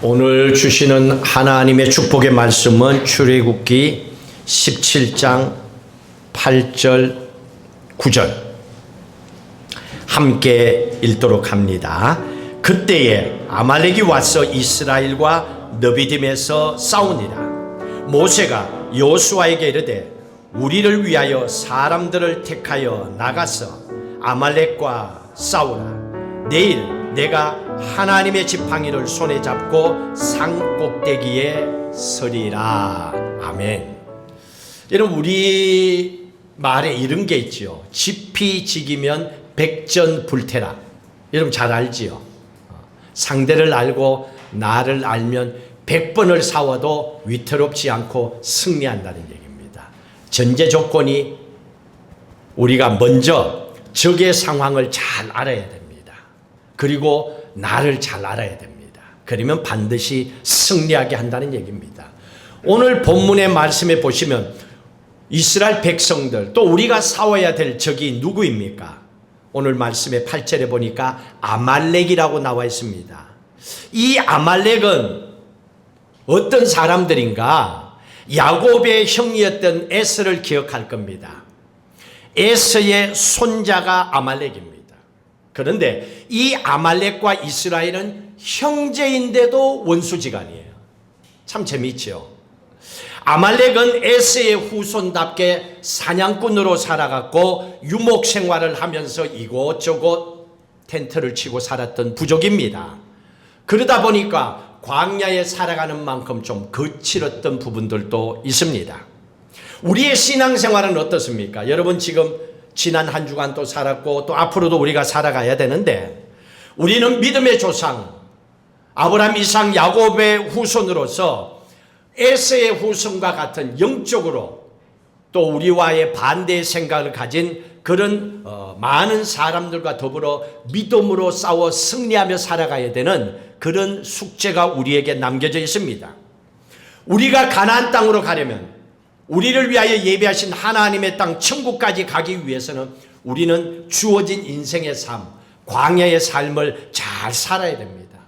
오늘 주시는 하나님의 축복의 말씀은 출애굽기 17장 8절 9절 함께 읽도록 합니다. 그때에 아말렉이 와서 이스라엘과 너비딤에서 싸우니라. 모세가 여호수아에게 이르되 우리를 위하여 사람들을 택하여 나가서 아말렉과 싸우라. 내일 내가 하나님의 지팡이를 손에 잡고 산 꼭대기에 서리라. 아멘. 여러분, 우리 말에 이런 게 있지요. 지피지기면 백전불태라. 여러분 잘 알지요. 상대를 알고 나를 알면 100번을 싸워도 위태롭지 않고 승리한다는 얘기입니다. 전제 조건이 우리가 먼저 적의 상황을 잘 알아야 됩니다. 그리고 나를 잘 알아야 됩니다. 그러면 반드시 승리하게 한다는 얘기입니다. 오늘 본문의 말씀에 보시면 이스라엘 백성들, 또 우리가 싸워야 될 적이 누구입니까? 오늘 말씀의 8절에 보니까 아말렉이라고 나와 있습니다. 이 아말렉은 어떤 사람들인가? 야곱의 형이었던 에서를 기억할 겁니다. 에서의 손자가 아말렉입니다. 그런데 이 아말렉과 이스라엘은 형제인데도 원수지간이에요. 참 재미있죠. 아말렉은 에서의 후손답게 사냥꾼으로 살아갔고 유목 생활을 하면서 이곳저곳 텐트를 치고 살았던 부족입니다. 그러다 보니까 광야에 살아가는 만큼 좀 거칠었던 부분들도 있습니다. 우리의 신앙생활은 어떻습니까? 여러분, 지금 지난 한 주간 또 살았고 또 앞으로도 우리가 살아가야 되는데, 우리는 믿음의 조상 아브라함, 이삭, 야곱의 후손으로서 에서의 후손과 같은 영적으로 또 우리와의 반대의 생각을 가진 그런 많은 사람들과 더불어 믿음으로 싸워 승리하며 살아가야 되는 그런 숙제가 우리에게 남겨져 있습니다. 우리가 가나안 땅으로 가려면, 우리를 위하여 예비하신 하나님의 땅 천국까지 가기 위해서는 우리는 주어진 인생의 삶, 광야의 삶을 잘 살아야 됩니다.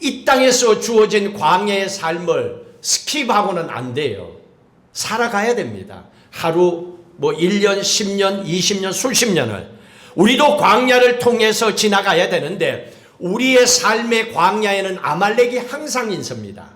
이 땅에서 주어진 광야의 삶을 스킵하고는 안 돼요. 살아가야 됩니다. 하루 1년, 10년, 20년, 수십 년을 우리도 광야를 통해서 지나가야 되는데, 우리의 삶의 광야에는 아말렉이 항상 있습니다.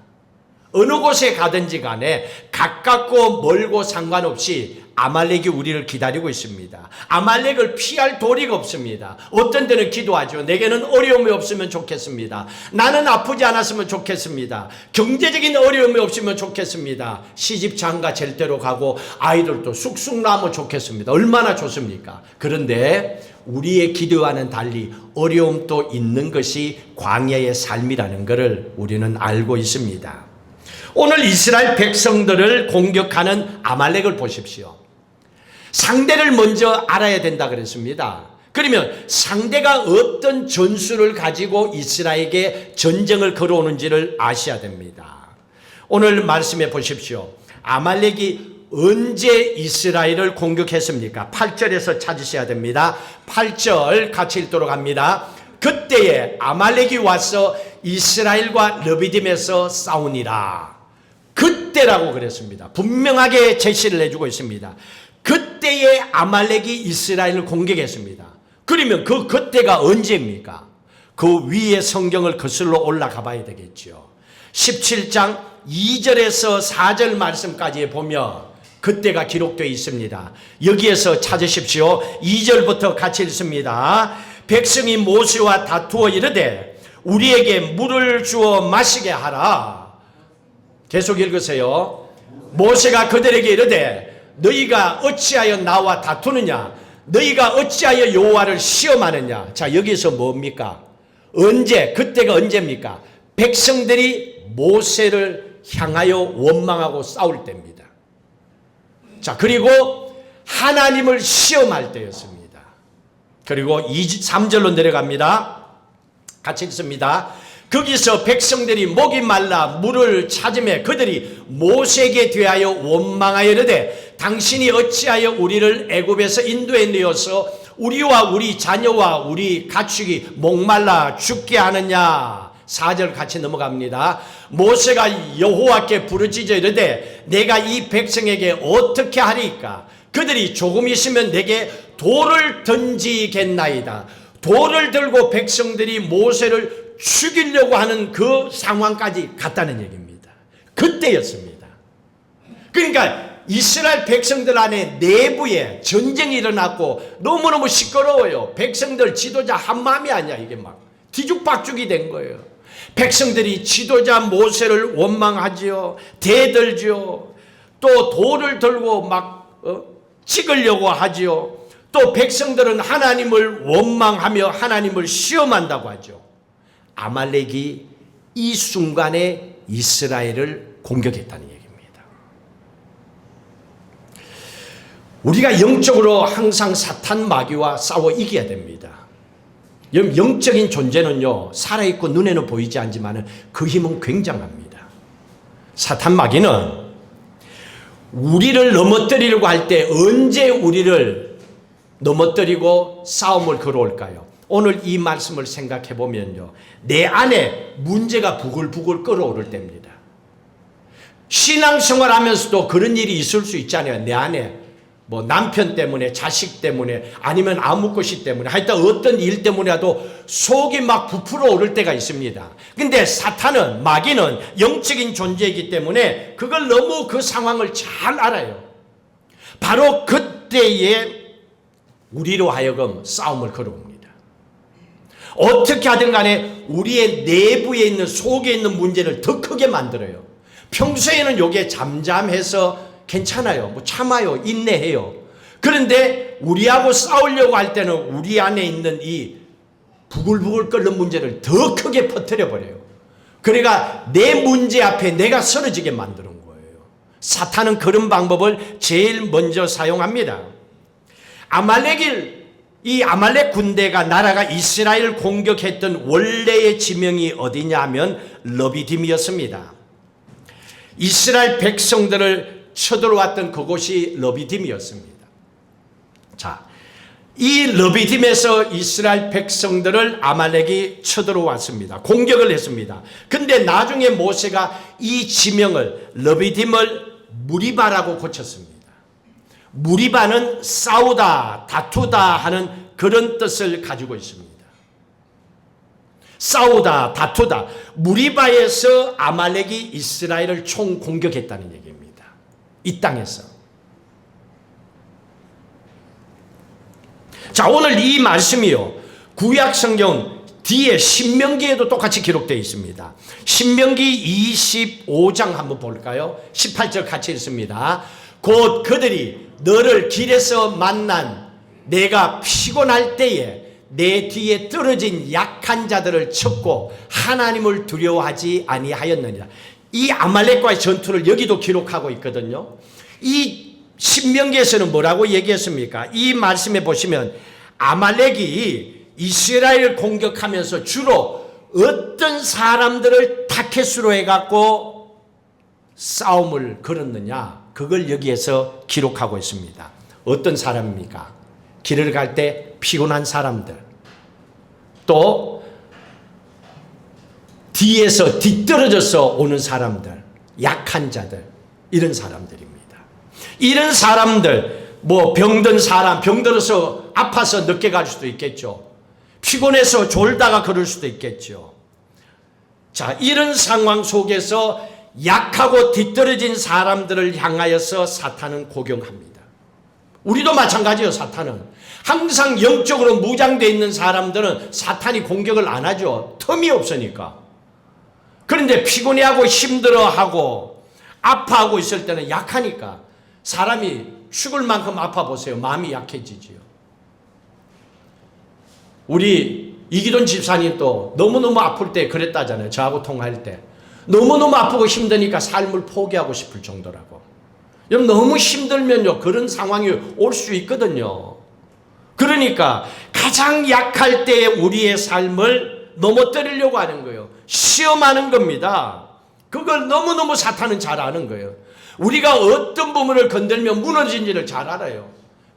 어느 곳에 가든지 간에 가깝고 멀고 상관없이 아말렉이 우리를 기다리고 있습니다. 아말렉을 피할 도리가 없습니다. 어떤 때는 기도하죠. 내게는 어려움이 없으면 좋겠습니다. 나는 아프지 않았으면 좋겠습니다. 경제적인 어려움이 없으면 좋겠습니다. 시집 장가 젤대로 가고 아이들도 쑥쑥 나면 좋겠습니다. 얼마나 좋습니까? 그런데 우리의 기도와는 달리 어려움도 있는 것이 광야의 삶이라는 것을 우리는 알고 있습니다. 오늘 이스라엘 백성들을 공격하는 아말렉을 보십시오. 상대를 먼저 알아야 된다 그랬습니다. 그러면 상대가 어떤 전술을 가지고 이스라엘에게 전쟁을 걸어오는지를 아셔야 됩니다. 오늘 말씀해 보십시오. 아말렉이 언제 이스라엘을 공격했습니까? 8절에서 찾으셔야 됩니다. 8절 같이 읽도록 합니다. 그때에 아말렉이 와서 이스라엘과 르비딤에서 싸우니라. 그때라고 그랬습니다. 분명하게 제시를 해주고 있습니다. 그때에 아말렉이 이스라엘을 공격했습니다. 그러면 그 그때가 언제입니까? 그 위에 성경을 거슬러 올라가 봐야 되겠죠. 17장 2절에서 4절 말씀까지 보면 그때가 기록되어 있습니다. 여기에서 찾으십시오. 2절부터 같이 읽습니다. 백성이 모세와 다투어 이르되 우리에게 물을 주어 마시게 하라. 계속 읽으세요. 모세가 그들에게 이르되 너희가 어찌하여 나와 다투느냐? 너희가 어찌하여 여호와를 시험하느냐? 자, 여기서 뭡니까? 언제? 그때가 언제입니까? 백성들이 모세를 향하여 원망하고 싸울 때입니다. 자, 그리고 하나님을 시험할 때였습니다. 그리고 3절로 내려갑니다. 같이 읽습니다. 거기서 백성들이 목이 말라 물을 찾으며 그들이 모세에게 대하여 원망하여 이르되 당신이 어찌하여 우리를 애굽에서 인도에 내어서 우리와 우리 자녀와 우리 가축이 목말라 죽게 하느냐. 4절 같이 넘어갑니다. 모세가 여호와께 부르짖어 이르되 내가 이 백성에게 어떻게 하리까? 그들이 조금 있으면 내게 돌을 던지겠나이다. 돌을 들고 백성들이 모세를 죽이려고 하는 그 상황까지 갔다는 얘기입니다. 그때였습니다. 그러니까 이스라엘 백성들 안에 내부에 전쟁이 일어났고 너무너무 시끄러워요. 백성들 지도자 한마음이 아니야. 이게 막 뒤죽박죽이 된 거예요. 백성들이 지도자 모세를 원망하지요. 대들지요. 또 돌을 들고 막 찍으려고 하지요. 또 백성들은 하나님을 원망하며 하나님을 시험한다고 하죠. 아말렉이 이 순간에 이스라엘을 공격했다는 얘기입니다. 우리가 영적으로 항상 사탄 마귀와 싸워 이겨야 됩니다. 영적인 존재는요, 살아있고 눈에는 보이지 않지만 그 힘은 굉장합니다. 사탄 마귀는 우리를 넘어뜨리려고 할 때 언제 우리를 넘어뜨리고 싸움을 걸어올까요? 오늘 이 말씀을 생각해 보면요, 내 안에 문제가 부글부글 끓어오를 때입니다. 신앙생활 하면서도 그런 일이 있을 수 있잖아요. 내 안에 뭐 남편 때문에, 자식 때문에, 아니면 아무 것이 때문에, 하여튼 어떤 일 때문에라도 속이 막 부풀어 오를 때가 있습니다. 근데 사탄은, 마귀는 영적인 존재이기 때문에 그걸 너무 그 상황을 잘 알아요. 바로 그때에 우리로 하여금 싸움을 걸어옵니다. 어떻게 하든 간에 우리의 내부에 있는, 속에 있는 문제를 더 크게 만들어요. 평소에는 요게 잠잠해서 괜찮아요. 뭐 참아요. 인내해요. 그런데 우리하고 싸우려고 할 때는 우리 안에 있는 이 부글부글 끓는 문제를 더 크게 퍼뜨려 버려요. 그러니까 내 문제 앞에 내가 쓰러지게 만드는 거예요. 사탄은 그런 방법을 제일 먼저 사용합니다. 이 아말렉 군대가, 나라가 이스라엘을 공격했던 원래의 지명이 어디냐면 러비딤이었습니다. 이스라엘 백성들을 쳐들어왔던 그곳이 러비딤이었습니다. 자, 이 러비딤에서 이스라엘 백성들을 아말렉이 쳐들어왔습니다. 공격을 했습니다. 근데 나중에 모세가 이 지명을, 러비딤을 무리바라고 고쳤습니다. 무리바는 싸우다, 다투다 하는 그런 뜻을 가지고 있습니다. 싸우다, 다투다. 무리바에서 아말렉이 이스라엘을 총 공격했다는 얘기입니다. 이 땅에서. 자, 오늘 이 말씀이요, 구약 성경 뒤에 신명기에도 똑같이 기록되어 있습니다. 신명기 25장 한번 볼까요? 18절 같이 읽습니다. 곧 그들이 너를 길에서 만난 내가 피곤할 때에 내 뒤에 떨어진 약한 자들을 쳤고 하나님을 두려워하지 아니하였느니라. 이 아말렉과의 전투를 여기도 기록하고 있거든요. 이 신명기에서는 뭐라고 얘기했습니까? 이 말씀에 보시면 아말렉이 이스라엘을 공격하면서 주로 어떤 사람들을 타켓으로 해갖고 싸움을 걸었느냐, 그걸 여기에서 기록하고 있습니다. 어떤 사람입니까? 길을 갈 때 피곤한 사람들, 또 뒤에서 뒤떨어져서 오는 사람들, 약한 자들, 이런 사람들입니다. 이런 사람들, 뭐 병든 사람, 병들어서 아파서 늦게 갈 수도 있겠죠. 피곤해서 졸다가 그럴 수도 있겠죠. 자, 이런 상황 속에서 약하고 뒤떨어진 사람들을 향하여서 사탄은 공격합니다. 우리도 마찬가지예요. 사탄은 항상 영적으로 무장되어 있는 사람들은 사탄이 공격을 안 하죠. 틈이 없으니까. 그런데 피곤해하고 힘들어하고 아파하고 있을 때는 약하니까 사람이 죽을 만큼 아파 보세요. 마음이 약해지지요. 우리 이기돈 집사님도 너무너무 아플 때 그랬다잖아요. 저하고 통화할 때. 너무너무 아프고 힘드니까 삶을 포기하고 싶을 정도라고. 여러분, 너무 힘들면요, 그런 상황이 올 수 있거든요. 그러니까 가장 약할 때 우리의 삶을 넘어뜨리려고 하는 거예요. 시험하는 겁니다. 그걸 너무너무 사탄은 잘 아는 거예요. 우리가 어떤 부분을 건들면 무너진지를 잘 알아요.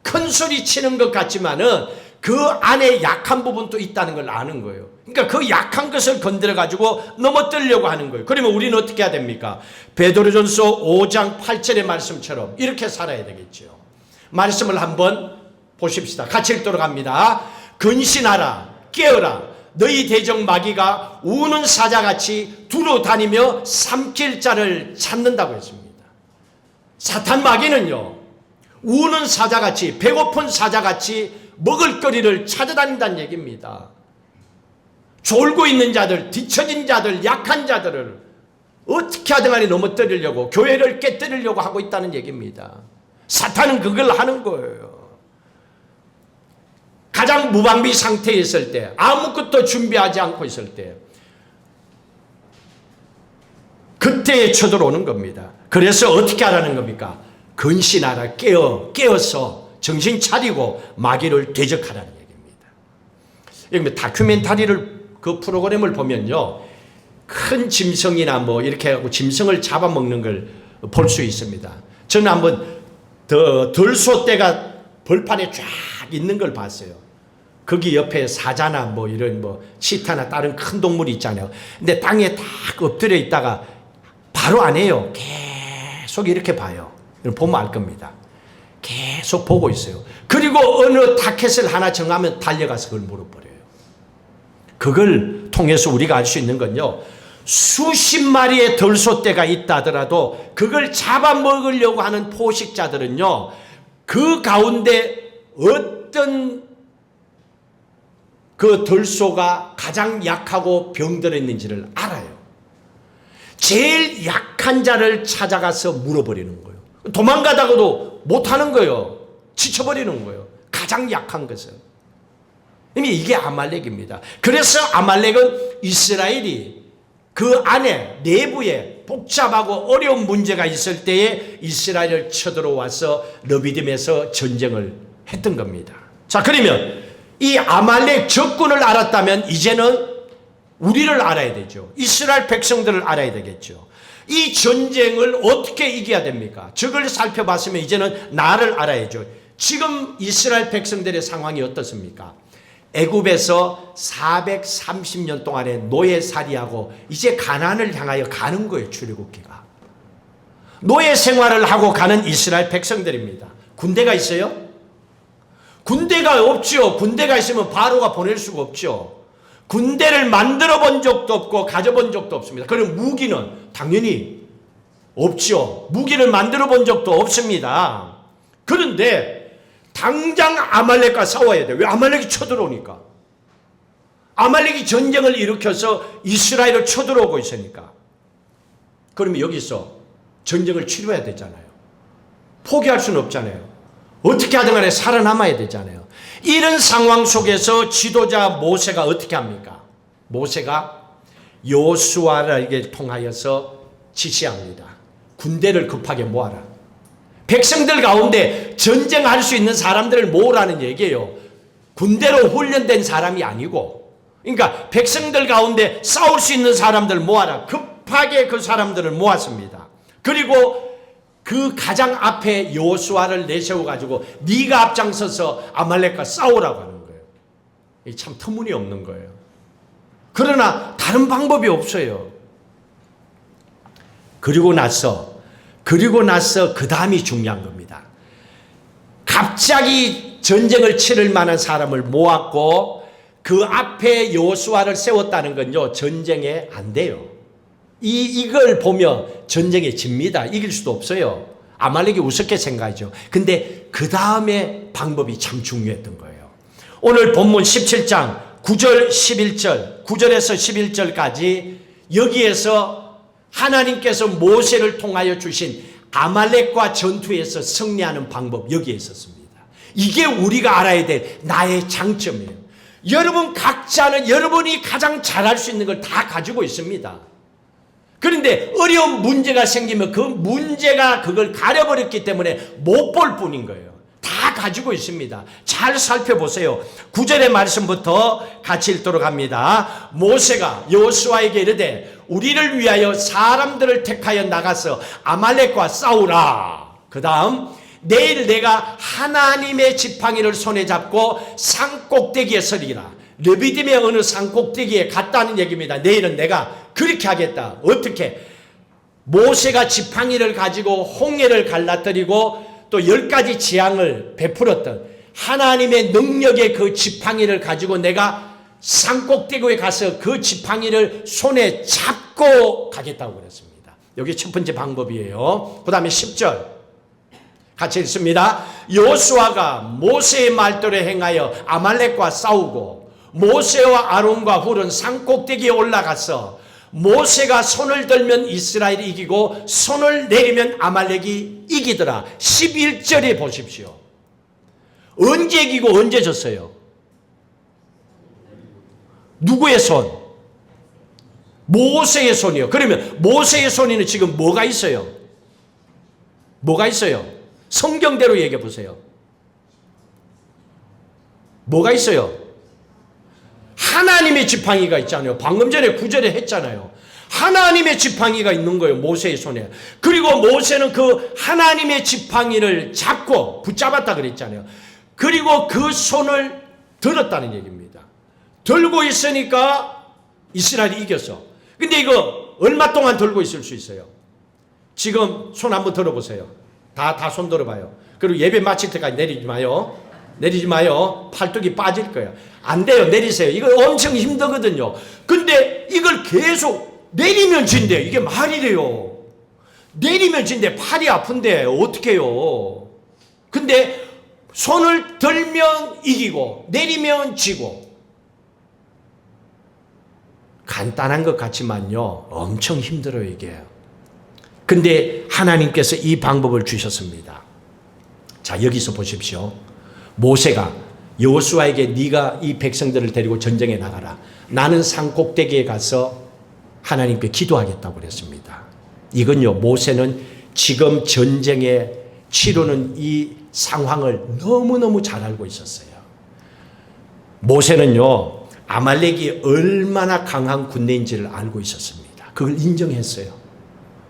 큰 소리 치는 것 같지만은 그 안에 약한 부분도 있다는 걸 아는 거예요. 그러니까 그 약한 것을 건드려 가지고 넘어뜨리려고 하는 거예요. 그러면 우리는 어떻게 해야 됩니까? 베드로전서 5장 8절의 말씀처럼 이렇게 살아야 되겠죠. 말씀을 한번 보십시다. 같이 읽도록 합니다. 근신하라, 깨어라. 너희 대적 마귀가 우는 사자같이 두루 다니며 삼킬 자를 찾는다고 했습니다. 사탄 마귀는요, 우는 사자같이, 배고픈 사자같이 먹을거리를 찾아다닌다는 얘기입니다. 졸고 있는 자들, 뒤처진 자들, 약한 자들을 어떻게 하든 간에 넘어뜨리려고, 교회를 깨뜨리려고 하고 있다는 얘기입니다. 사탄은 그걸 하는 거예요. 가장 무방비 상태에 있을 때, 아무것도 준비하지 않고 있을 때, 그때에 쳐들어오는 겁니다. 그래서 어떻게 하라는 겁니까? 근신하라, 깨어서 정신 차리고 마귀를 대적하라는 얘기입니다. 여기 다큐멘터리를 그 프로그램을 보면요, 큰 짐승이나 뭐 이렇게 하고 짐승을 잡아먹는 걸 볼 수 있습니다. 저는 한번 들소떼가 벌판에 쫙 있는 걸 봤어요. 거기 옆에 사자나 뭐 이런 뭐 치타나 다른 큰 동물이 있잖아요. 근데 땅에 딱 엎드려 있다가 바로 안 해요. 계속 이렇게 봐요. 보면 알 겁니다. 계속 보고 있어요. 그리고 어느 타켓을 하나 정하면 달려가서 그걸 물어버려요. 그걸 통해서 우리가 알 수 있는 건요, 수십 마리의 들소떼가 있다 하더라도 그걸 잡아먹으려고 하는 포식자들은요, 그 가운데 어떤 그 들소가 가장 약하고 병들어 있는지를 알아요. 제일 약한 자를 찾아가서 물어버리는 거예요. 도망가다가도 못하는 거예요. 지쳐버리는 거예요. 가장 약한 것은. 이게 아말렉입니다. 그래서 아말렉은 이스라엘이 그 안에 내부에 복잡하고 어려운 문제가 있을 때에 이스라엘을 쳐들어와서 르비딤에서 전쟁을 했던 겁니다. 자, 그러면 이 아말렉 적군을 알았다면 이제는 우리를 알아야 되죠. 이스라엘 백성들을 알아야 되겠죠. 이 전쟁을 어떻게 이겨야 됩니까? 적을 살펴봤으면 이제는 나를 알아야죠. 지금 이스라엘 백성들의 상황이 어떻습니까? 애굽에서 430년 동안의 노예살이하고 이제 가나안을 향하여 가는 거예요. 출애굽기가. 노예 생활을 하고 가는 이스라엘 백성들입니다. 군대가 있어요? 군대가 없죠. 군대가 있으면 바로가 보낼 수가 없죠. 군대를 만들어 본 적도 없고 가져본 적도 없습니다. 그럼 무기는 당연히 없죠. 무기를 만들어 본 적도 없습니다. 그런데 당장 아말렉과 싸워야 돼요. 왜? 아말렉이 쳐들어오니까. 아말렉이 전쟁을 일으켜서 이스라엘을 쳐들어오고 있으니까. 그러면 여기서 전쟁을 치러야 되잖아요. 포기할 수는 없잖아요. 어떻게 하든 간에 살아남아야 되잖아요. 이런 상황 속에서 지도자 모세가 어떻게 합니까? 모세가 여호수아를 통하여서 지시합니다. 군대를 급하게 모아라. 백성들 가운데 전쟁할 수 있는 사람들을 모으라는 얘기예요. 군대로 훈련된 사람이 아니고, 그러니까 백성들 가운데 싸울 수 있는 사람들 모아라. 급하게 그 사람들을 모았습니다. 그리고 그 가장 앞에 여호수아를 내세워가지고 네가 앞장서서 아말렉과 싸우라고 하는 거예요. 이게 참 터무니없는 거예요. 그러나 다른 방법이 없어요. 그리고 나서 그 다음이 중요한 겁니다. 갑자기 전쟁을 치를 만한 사람을 모았고 그 앞에 여호수아를 세웠다는 건요, 전쟁에 안 돼요. 이걸 보며 전쟁에 집니다. 이길 수도 없어요. 아말렉이 우습게 생각하죠. 근데 그 다음에 방법이 참 중요했던 거예요. 오늘 본문 17장 9절 11절 9절에서 11절까지 여기에서 하나님께서 모세를 통하여 주신 아말렉과 전투에서 승리하는 방법, 여기에 있었습니다. 이게 우리가 알아야 될 나의 장점이에요. 여러분 각자는 여러분이 가장 잘할 수 있는 걸 다 가지고 있습니다. 그런데 어려운 문제가 생기면 그 문제가 그걸 가려버렸기 때문에 못 볼 뿐인 거예요. 다 가지고 있습니다. 잘 살펴보세요. 9절의 말씀부터 같이 읽도록 합니다. 모세가 여호수아에게 이르되 우리를 위하여 사람들을 택하여 나가서 아말렉과 싸우라. 그 다음 내일 내가 하나님의 지팡이를 손에 잡고 산꼭대기에 서리라. 르비딤의 어느 산꼭대기에 갔다는 얘기입니다. 내일은 내가 그렇게 하겠다. 어떻게? 모세가 지팡이를 가지고 홍해를 갈라뜨리고 또 10가지 재앙을 베풀었던 하나님의 능력의 그 지팡이를 가지고 내가 산꼭대기에 가서 그 지팡이를 손에 잡고 가겠다고 그랬습니다. 여기 첫 번째 방법이에요. 그 다음에 10절 같이 읽습니다. 여호수아가 모세의 말대로 행하여 아말렉과 싸우고 모세와 아론과 훌은 산꼭대기에 올라가서 모세가 손을 들면 이스라엘이 이기고 손을 내리면 아말렉이 이기더라. 11절에 보십시오. 언제 이기고 언제 졌어요? 누구의 손? 모세의 손이요. 그러면 모세의 손에는 지금 뭐가 있어요? 뭐가 있어요? 성경대로 얘기해 보세요. 뭐가 있어요? 하나님의 지팡이가 있잖아요. 방금 전에 9절에 했잖아요. 하나님의 지팡이가 있는 거예요. 모세의 손에. 그리고 모세는 그 하나님의 지팡이를 잡고 붙잡았다 그랬잖아요. 그리고 그 손을 들었다는 얘기입니다. 들고 있으니까 이스라엘이 이겼어. 근데 이거 얼마 동안 들고 있을 수 있어요? 지금 손 한번 들어보세요. 다 손 들어봐요. 그리고 예배 마칠 때까지 내리지 마요. 내리지 마요. 팔뚝이 빠질 거예요. 안 돼요. 내리세요. 이거 엄청 힘들거든요. 근데 이걸 계속 내리면 진대. 이게 말이 돼요. 내리면 진대. 팔이 아픈데 어떻게 해요? 근데 손을 들면 이기고 내리면 지고. 간단한 것 같지만요. 엄청 힘들어요 이게. 근데 하나님께서 이 방법을 주셨습니다. 자, 여기서 보십시오. 모세가 여호수아에게 네가 이 백성들을 데리고 전쟁에 나가라. 나는 산꼭대기에 가서 하나님께 기도하겠다고 그랬습니다. 이건요, 모세는 지금 전쟁에 치르는 이 상황을 너무너무 잘 알고 있었어요. 모세는요, 아말렉이 얼마나 강한 군대인지를 알고 있었습니다. 그걸 인정했어요.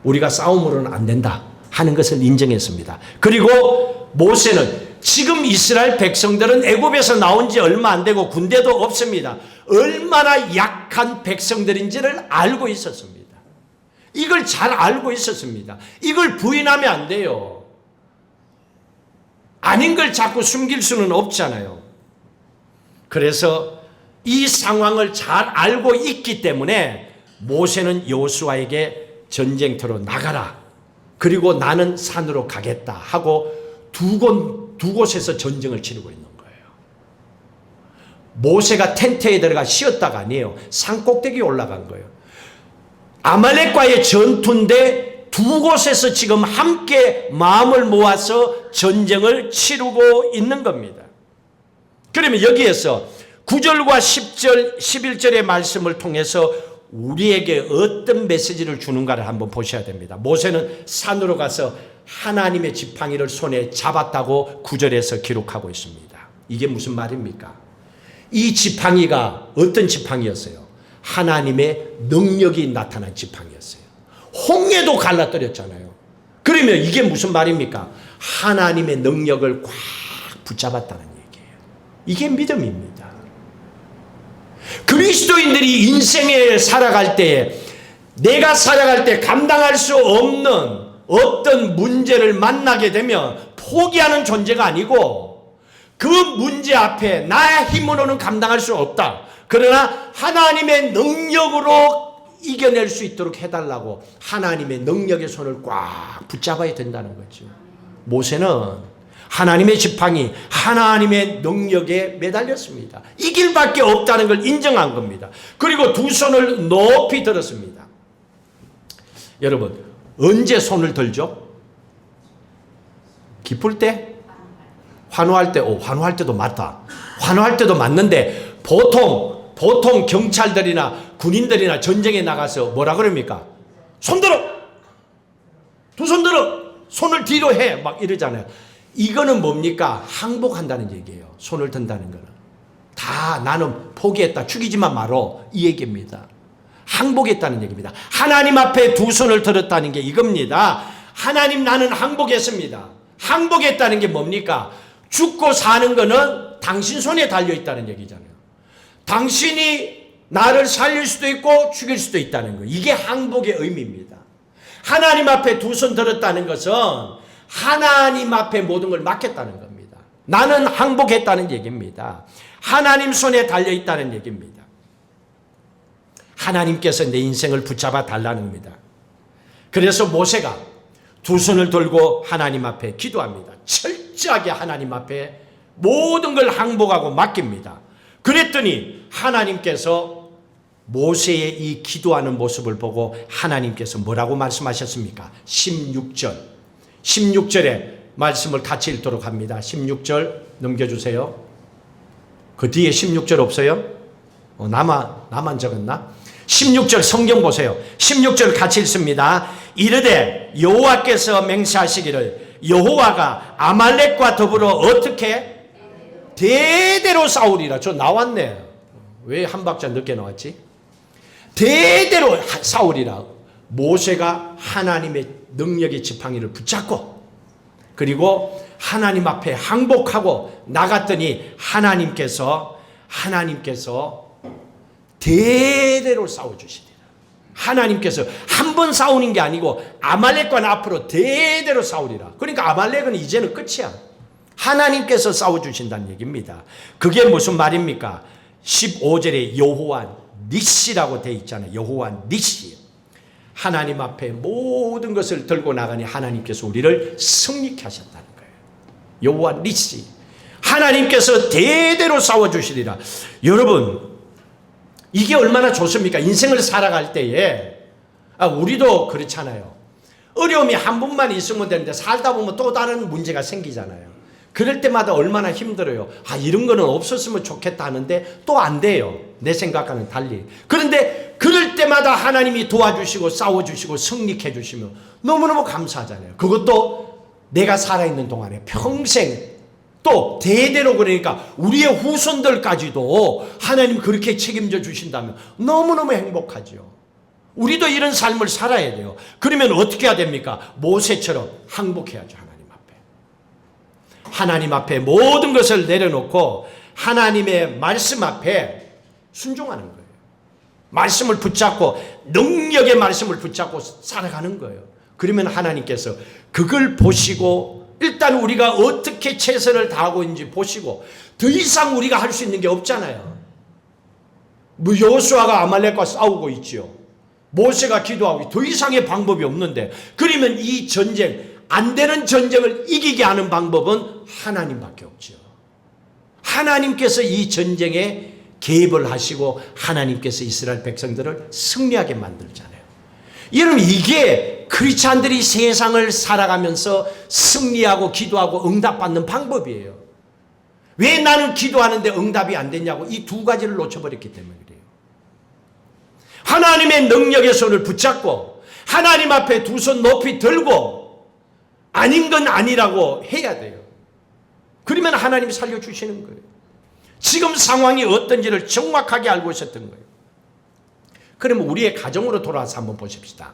우리가 싸움으로는 안 된다 하는 것을 인정했습니다. 그리고 모세는 지금 이스라엘 백성들은 애굽에서 나온 지 얼마 안 되고 군대도 없습니다. 얼마나 약한 백성들인지를 알고 있었습니다. 이걸 잘 알고 있었습니다. 이걸 부인하면 안 돼요. 아닌 걸 자꾸 숨길 수는 없잖아요. 그래서 이 상황을 잘 알고 있기 때문에 모세는 여호수아에게 전쟁터로 나가라. 그리고 나는 산으로 가겠다 하고 두 곳에서 전쟁을 치르고 있는 거예요. 모세가 텐트에 들어가 쉬었다가 아니에요. 산 꼭대기에 올라간 거예요. 아말렉과의 전투인데 두 곳에서 지금 함께 마음을 모아서 전쟁을 치르고 있는 겁니다. 그러면 여기에서 9절과 10절, 11절의 말씀을 통해서 우리에게 어떤 메시지를 주는가를 한번 보셔야 됩니다. 모세는 산으로 가서 하나님의 지팡이를 손에 잡았다고 9절에서 기록하고 있습니다. 이게 무슨 말입니까? 이 지팡이가 어떤 지팡이였어요? 하나님의 능력이 나타난 지팡이였어요. 홍해도 갈라뜨렸잖아요. 그러면 이게 무슨 말입니까? 하나님의 능력을 꽉 붙잡았다는 얘기예요. 이게 믿음입니다. 그리스도인들이 인생에 살아갈 때에 내가 살아갈 때 감당할 수 없는 어떤 문제를 만나게 되면 포기하는 존재가 아니고 그 문제 앞에 나의 힘으로는 감당할 수 없다. 그러나 하나님의 능력으로 이겨낼 수 있도록 해달라고 하나님의 능력의 손을 꽉 붙잡아야 된다는 거죠. 모세는 하나님의 지팡이, 하나님의 능력에 매달렸습니다. 이 길밖에 없다는 걸 인정한 겁니다. 그리고 두 손을 높이 들었습니다. 여러분, 언제 손을 들죠? 기쁠 때? 환호할 때? 환호할 때도 맞다. 환호할 때도 맞는데 보통 경찰들이나 군인들이나 전쟁에 나가서 뭐라 그럽니까? 손 들어! 두 손 들어! 손을 뒤로 해! 막 이러잖아요. 이거는 뭡니까? 항복한다는 얘기예요. 손을 든다는 거는. 다 나는 포기했다. 죽이지만 말어. 이 얘기입니다. 항복했다는 얘기입니다. 하나님 앞에 두 손을 들었다는 게 이겁니다. 하나님, 나는 항복했습니다. 항복했다는 게 뭡니까? 죽고 사는 거는 당신 손에 달려있다는 얘기잖아요. 당신이 나를 살릴 수도 있고 죽일 수도 있다는 거예요. 이게 항복의 의미입니다. 하나님 앞에 두 손 들었다는 것은 하나님 앞에 모든 걸 맡겼다는 겁니다. 나는 항복했다는 얘기입니다. 하나님 손에 달려있다는 얘기입니다. 하나님께서 내 인생을 붙잡아 달라는 겁니다. 그래서 모세가 두 손을 들고 하나님 앞에 기도합니다. 철저하게 하나님 앞에 모든 걸 항복하고 맡깁니다. 그랬더니 하나님께서 모세의 이 기도하는 모습을 보고 하나님께서 뭐라고 말씀하셨습니까? 16절에 말씀을 같이 읽도록 합니다. 16절 넘겨주세요. 그 뒤에 16절 없어요? 나만 적었나? 16절 성경 보세요. 16절 같이 읽습니다. 이르되 여호와께서 맹세하시기를 여호와가 아말렉과 더불어 어떻게 대대로 싸우리라. 저 나왔네. 왜 한 박자 늦게 나왔지? 대대로 싸우리라. 모세가 하나님의 능력의 지팡이를 붙잡고 그리고 하나님 앞에 항복하고 나갔더니 하나님께서 대대로 싸워주시리라. 하나님께서 한 번 싸우는 게 아니고 아말렉과는 앞으로 대대로 싸우리라. 그러니까 아말렉은 이제는 끝이야. 하나님께서 싸워주신다는 얘기입니다. 그게 무슨 말입니까? 15절에 여호와 니시라고 되어 있잖아요. 여호와 니시. 하나님 앞에 모든 것을 들고 나가니 하나님께서 우리를 승리케 하셨다는 거예요. 여호와 니시. 하나님께서 대대로 싸워주시리라. 여러분, 이게 얼마나 좋습니까? 인생을 살아갈 때에 우리도 그렇잖아요. 어려움이 한 번만 있으면 되는데 살다 보면 또 다른 문제가 생기잖아요. 그럴 때마다 얼마나 힘들어요. 이런 거는 없었으면 좋겠다 하는데 또 안 돼요. 내 생각과는 달리. 그런데 그럴 때마다 하나님이 도와주시고 싸워주시고 승리해 주시면 너무너무 감사하잖아요. 그것도 내가 살아있는 동안에 평생 또 대대로. 그러니까 우리의 후손들까지도 하나님 그렇게 책임져 주신다면 너무너무 행복하죠. 우리도 이런 삶을 살아야 돼요. 그러면 어떻게 해야 됩니까? 모세처럼 항복해야죠. 하나님 앞에 모든 것을 내려놓고 하나님의 말씀 앞에 순종하는 거예요. 말씀을 붙잡고 능력의 말씀을 붙잡고 살아가는 거예요. 그러면 하나님께서 그걸 보시고 일단 우리가 어떻게 최선을 다하고 있는지 보시고 더 이상 우리가 할 수 있는 게 없잖아요. 여호수아가 아말렉과 싸우고 있지요. 모세가 기도하고 더 이상의 방법이 없는데 그러면 이 전쟁 안 되는 전쟁을 이기게 하는 방법은 하나님밖에 없죠. 하나님께서 이 전쟁에 개입을 하시고 하나님께서 이스라엘 백성들을 승리하게 만들잖아요. 여러분, 이게 크리스찬들이 세상을 살아가면서 승리하고 기도하고 응답받는 방법이에요. 왜 나는 기도하는데 응답이 안 됐냐고 이 두 가지를 놓쳐버렸기 때문에 그래요. 하나님의 능력의 손을 붙잡고 하나님 앞에 두 손 높이 들고 아닌 건 아니라고 해야 돼요. 그러면 하나님이 살려주시는 거예요. 지금 상황이 어떤지를 정확하게 알고 있었던 거예요. 그러면 우리의 가정으로 돌아와서 한번 보십시다.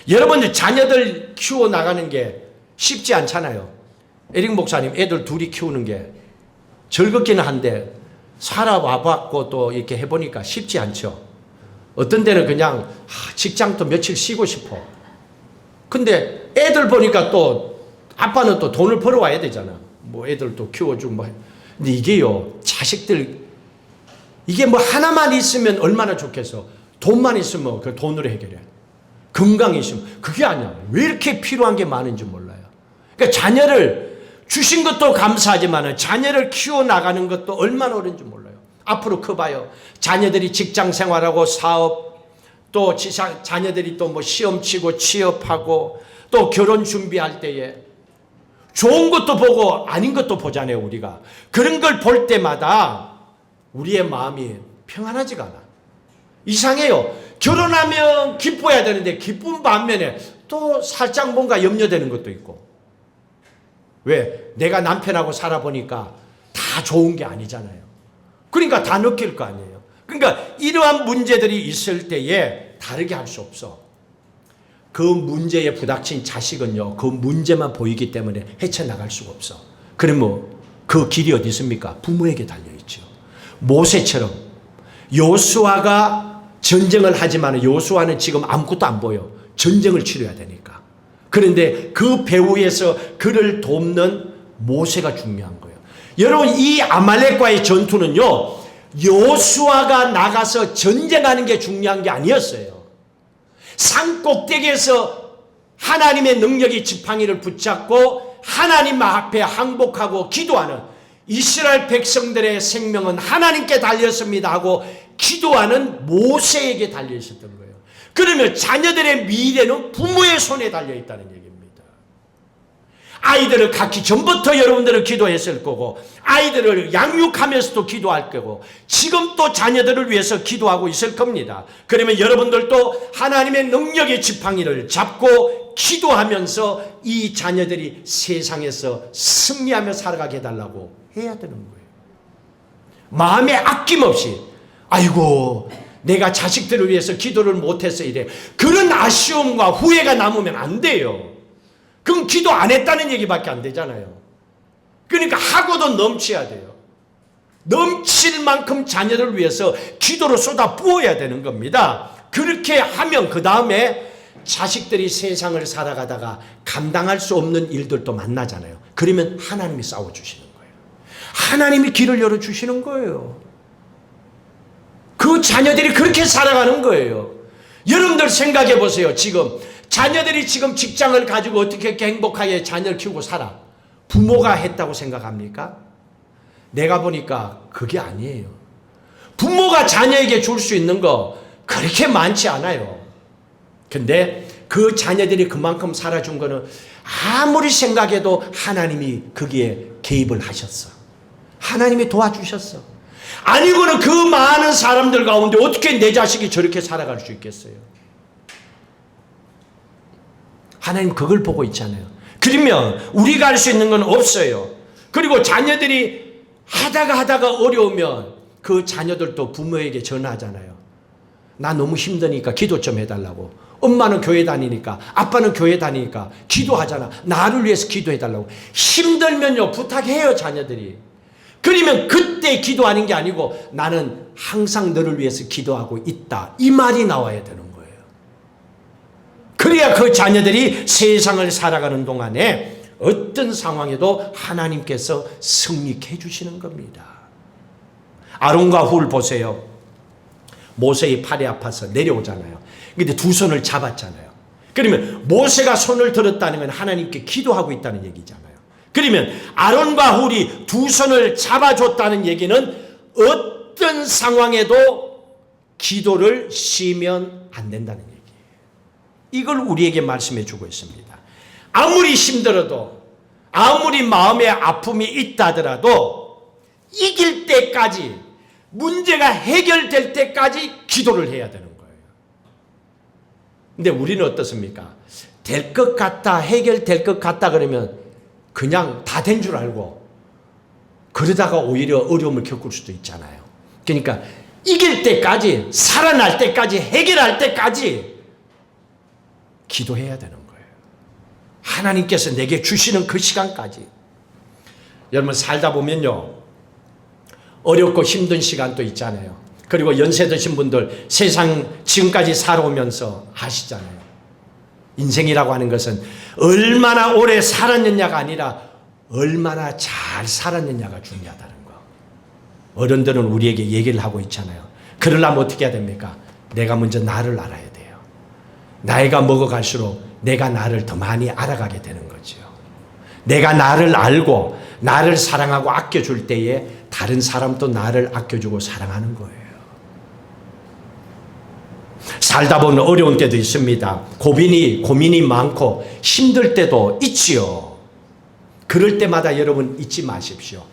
여러분들 자녀들 키워나가는 게 쉽지 않잖아요. 에릭 목사님 애들 둘이 키우는 게 즐겁기는 한데 살아와봤고 또 이렇게 해보니까 쉽지 않죠. 어떤 데는 그냥 직장도 며칠 쉬고 싶어. 근데 애들 보니까 또 아빠는 또 돈을 벌어와야 되잖아. 뭐 애들 또 키워주고 뭐. 근데 이게요, 자식들 이게 뭐 하나만 있으면 얼마나 좋겠어. 돈만 있으면 그 돈으로 해결해. 건강이 있으면 그게 아니야. 왜 이렇게 필요한 게 많은지 몰라요. 그러니까 자녀를 주신 것도 감사하지만 자녀를 키워나가는 것도 얼마나 어려운지 몰라요. 앞으로 커봐요. 자녀들이 직장 생활하고 사업, 또 자녀들이 또 뭐 시험 치고 취업하고 또 결혼 준비할 때에 좋은 것도 보고 아닌 것도 보잖아요. 우리가 그런 걸 볼 때마다 우리의 마음이 평안하지가 않아. 이상해요. 결혼하면 기뻐해야 되는데 기쁜 반면에 또 살짝 뭔가 염려되는 것도 있고. 왜? 내가 남편하고 살아보니까 다 좋은 게 아니잖아요. 그러니까 다 느낄 거 아니에요. 그러니까 이러한 문제들이 있을 때에 다르게 할 수 없어. 그 문제에 부닥친 자식은요, 그 문제만 보이기 때문에 헤쳐나갈 수가 없어. 그러면 그 길이 어디 있습니까? 부모에게 달려있죠. 모세처럼 요수아가 전쟁을 하지만 요수아는 지금 아무것도 안 보여. 전쟁을 치러야 되니까. 그런데 그 배후에서 그를 돕는 모세가 중요한 거예요. 여러분, 이 아말렉과의 전투는요, 요수아가 나가서 전쟁하는 게 중요한 게 아니었어요. 산 꼭대기에서 하나님의 능력이 지팡이를 붙잡고 하나님 앞에 항복하고 기도하는 이스라엘 백성들의 생명은 하나님께 달렸습니다 하고 기도하는 모세에게 달려있었던 거예요. 그러면 자녀들의 미래는 부모의 손에 달려있다는 얘기입니다. 아이들을 갖기 전부터 여러분들은 기도했을 거고, 아이들을 양육하면서도 기도할 거고, 지금 또 자녀들을 위해서 기도하고 있을 겁니다. 그러면 여러분들도 하나님의 능력의 지팡이를 잡고 기도하면서 이 자녀들이 세상에서 승리하며 살아가게 해달라고 해야 되는 거예요. 마음에 아낌없이, 아이고 내가 자식들을 위해서 기도를 못해서 이래, 그런 아쉬움과 후회가 남으면 안 돼요. 그럼 기도 안 했다는 얘기밖에 안 되잖아요. 그러니까 하고도 넘쳐야 돼요. 넘칠 만큼 자녀를 위해서 기도로 쏟아 부어야 되는 겁니다. 그렇게 하면 그 다음에 자식들이 세상을 살아가다가 감당할 수 없는 일들도 만나잖아요. 그러면 하나님이 싸워주시는 거예요. 하나님이 길을 열어주시는 거예요. 그 자녀들이 그렇게 살아가는 거예요. 여러분들 생각해 보세요. 지금 자녀들이 지금 직장을 가지고 어떻게 행복하게 자녀를 키우고 살아? 부모가 했다고 생각합니까? 내가 보니까 그게 아니에요. 부모가 자녀에게 줄 수 있는 거 그렇게 많지 않아요. 근데 그 자녀들이 그만큼 살아준 거는 아무리 생각해도 하나님이 거기에 개입을 하셨어. 하나님이 도와주셨어. 아니고는 그 많은 사람들 가운데 어떻게 내 자식이 저렇게 살아갈 수 있겠어요? 하나님 그걸 보고 있잖아요. 그러면 우리가 할 수 있는 건 없어요. 그리고 자녀들이 하다가 어려우면 그 자녀들도 부모에게 전화하잖아요. 나 너무 힘드니까 기도 좀 해달라고. 엄마는 교회 다니니까, 아빠는 교회 다니니까 기도하잖아. 나를 위해서 기도해달라고. 힘들면요 부탁해요, 자녀들이. 그러면 그때 기도하는 게 아니고 나는 항상 너를 위해서 기도하고 있다, 이 말이 나와야 되는 거예요. 그래야 그 자녀들이 세상을 살아가는 동안에 어떤 상황에도 하나님께서 승리케 해주시는 겁니다. 아론과 훌 보세요. 모세의 팔이 아파서 내려오잖아요. 근데 두 손을 잡았잖아요. 그러면 모세가 손을 들었다는 건 하나님께 기도하고 있다는 얘기잖아요. 그러면 아론과 훌이 두 손을 잡아줬다는 얘기는 어떤 상황에도 기도를 쉬면 안 된다는 얘기예요. 이걸 우리에게 말씀해 주고 있습니다. 아무리 힘들어도, 아무리 마음에 아픔이 있다 하더라도 이길 때까지, 문제가 해결될 때까지 기도를 해야 되는 거예요. 근데 우리는 어떻습니까? 될 것 같다, 해결될 것 같다 그러면 그냥 다 된 줄 알고 그러다가 오히려 어려움을 겪을 수도 있잖아요. 그러니까 이길 때까지, 살아날 때까지, 해결할 때까지 기도해야 되는 거예요. 하나님께서 내게 주시는 그 시간까지. 여러분 살다 보면요, 어렵고 힘든 시간도 있잖아요. 그리고 연세 드신 분들 세상 지금까지 살아오면서 아시잖아요. 인생이라고 하는 것은 얼마나 오래 살았느냐가 아니라 얼마나 잘 살았느냐가 중요하다는 거. 어른들은 우리에게 얘기를 하고 있잖아요. 그러려면 어떻게 해야 됩니까? 내가 먼저 나를 알아야 돼요. 나이가 먹어갈수록 내가 나를 더 많이 알아가게 되는 거죠. 내가 나를 알고 나를 사랑하고 아껴줄 때에 다른 사람도 나를 아껴주고 사랑하는 거예요. 살다 보면 어려운 때도 있습니다. 고민이 많고 힘들 때도 있지요. 그럴 때마다 여러분 잊지 마십시오.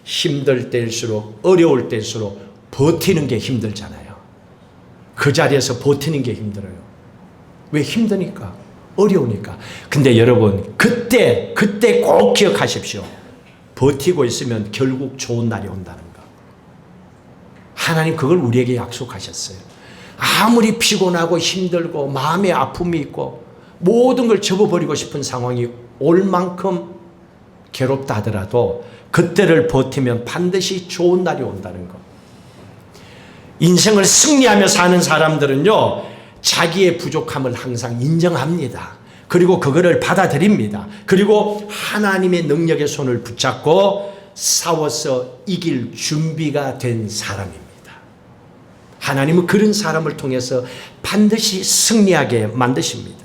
힘들 때일수록, 어려울 때일수록 버티는 게 힘들잖아요. 그 자리에서 버티는 게 힘들어요. 왜? 힘드니까, 어려우니까. 근데 여러분 그때 꼭 기억하십시오. 버티고 있으면 결국 좋은 날이 온다는 거. 하나님 그걸 우리에게 약속하셨어요. 아무리 피곤하고 힘들고 마음에 아픔이 있고 모든 걸 접어버리고 싶은 상황이 올 만큼 괴롭다 하더라도 그때를 버티면 반드시 좋은 날이 온다는 것. 인생을 승리하며 사는 사람들은요, 자기의 부족함을 항상 인정합니다. 그리고 그거를 받아들입니다. 그리고 하나님의 능력의 손을 붙잡고 싸워서 이길 준비가 된 사람입니다. 하나님은 그런 사람을 통해서 반드시 승리하게 만드십니다.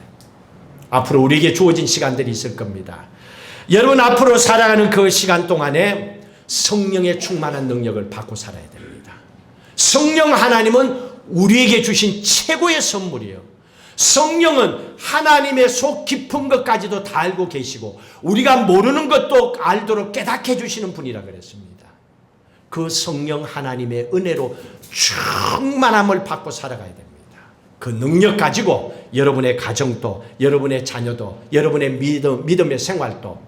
앞으로 우리에게 주어진 시간들이 있을 겁니다. 여러분, 앞으로 살아가는 그 시간 동안에 성령의 충만한 능력을 받고 살아야 됩니다. 성령 하나님은 우리에게 주신 최고의 선물이에요. 성령은 하나님의 속 깊은 것까지도 다 알고 계시고 우리가 모르는 것도 알도록 깨닫게 해주시는 분이라 그랬습니다. 그 성령 하나님의 은혜로 충만함을 받고 살아가야 됩니다. 그 능력 가지고 여러분의 가정도, 여러분의 자녀도, 여러분의 믿음의 생활도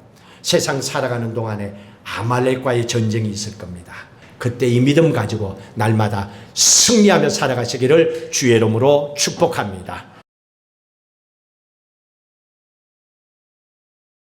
세상 살아가는 동안에 아말렉과의 전쟁이 있을 겁니다. 그때 이 믿음 가지고 날마다 승리하며 살아가시기를 주의 이름으로 축복합니다.